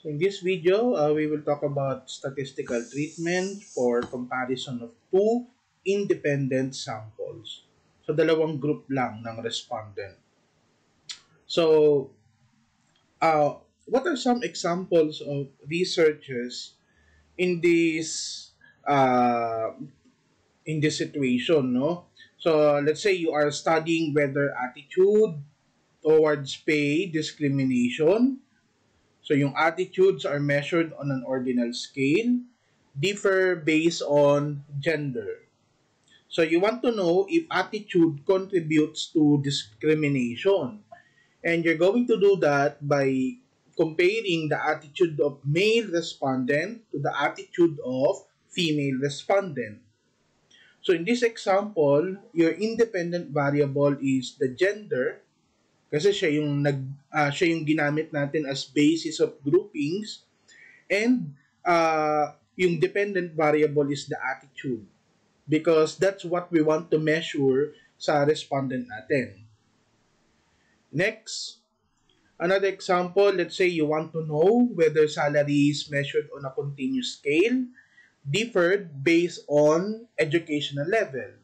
So in this video, we will talk about statistical treatment for comparison of two independent samples. So dalawang group lang ng respondent. So what are some examples of researchers in uh, this situation, no? So let's say you are studying whether attitude towards pay discrimination. So yung attitudes are measured on an ordinal scale, differ based on gender. So you want to know if attitude contributes to discrimination. And you're going to do that by comparing the attitude of male respondent to the attitude of female respondent. So in this example, your independent variable is the gender kasi siya yung ginamit natin as basis of groupings, and yung dependent variable is the attitude because that's what we want to measure sa respondent natin. Next, another example, let's say you want to know whether salary is measured on a continuous scale, differed based on educational level.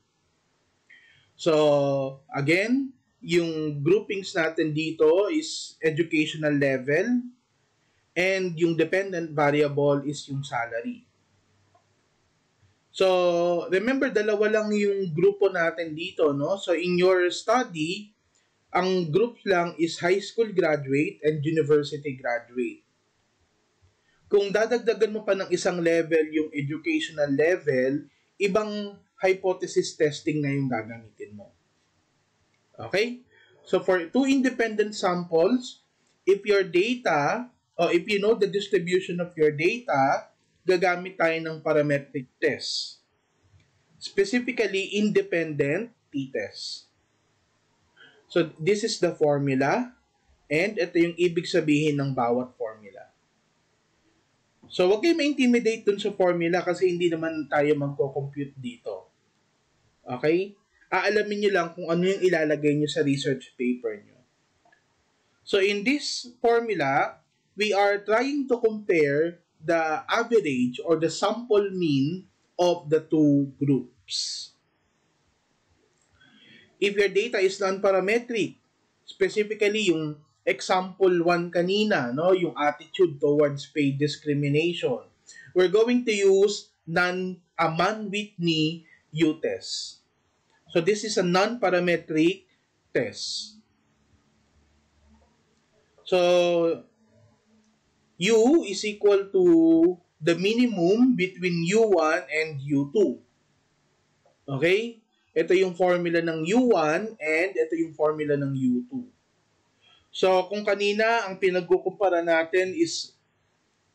So, again, yung groupings natin dito is educational level and yung dependent variable is yung salary. So, remember, dalawa lang yung grupo natin dito, no? So, in your study, ang group lang is high school graduate and university graduate. Kung dadagdagan mo pa ng isang level yung educational level, ibang hypothesis testing na yung gagamitin mo. Okay? So for two independent samples, if your data, or if you know the distribution of your data, gagamit tayo ng parametric test. Specifically, independent t-test. So this is the formula, and ito yung ibig sabihin ng bawat formula. So huwag kayo ma-intimidate dun sa formula kasi hindi naman tayo magko-compute dito. Okay? Aalamin nyo lang kung ano yung ilalagay nyo sa research paper nyo. So in this formula, we are trying to compare the average or the sample mean of the two groups. If your data is non-parametric, specifically yung example 1 kanina, no, yung attitude towards pay discrimination, we're going to use Mann-Whitney U-test. So this is a non-parametric test. So U is equal to the minimum between U1 and U2. Okay? Ito yung formula ng U1 and ito yung formula ng U2. So kung kanina ang pinagkukumpara natin is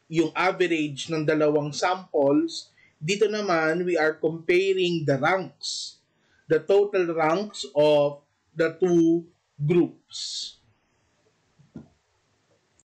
yung average ng dalawang samples, dito naman we are comparing the ranks, the total ranks of the two groups.